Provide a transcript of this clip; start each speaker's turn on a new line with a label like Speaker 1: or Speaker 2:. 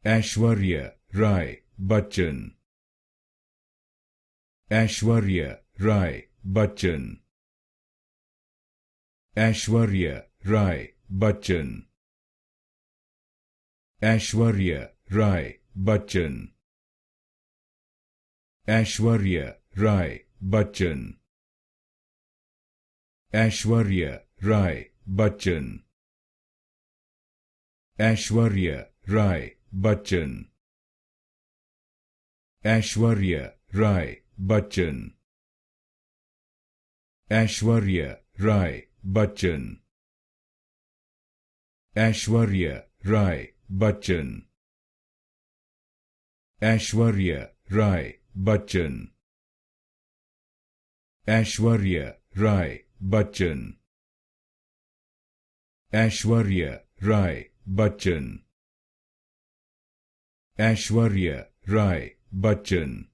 Speaker 1: Aishwarya Rai Bachchan. Aishwarya Rai Bachchan. Aishwarya Rai Bachchan. Aishwarya Rai Bachchan. Aishwarya Rai Bachchan. Aishwarya Rai Bachchan. Aishwarya Rai Bachchan. Aishwarya Rai Bachchan. Aishwarya Rai Bachchan. Aishwarya Rai Bachchan. Aishwarya Rai Bachchan. Aishwarya Rai Bachchan. Aishwarya Rai Bachchan. Aishwarya Rai Bachchan.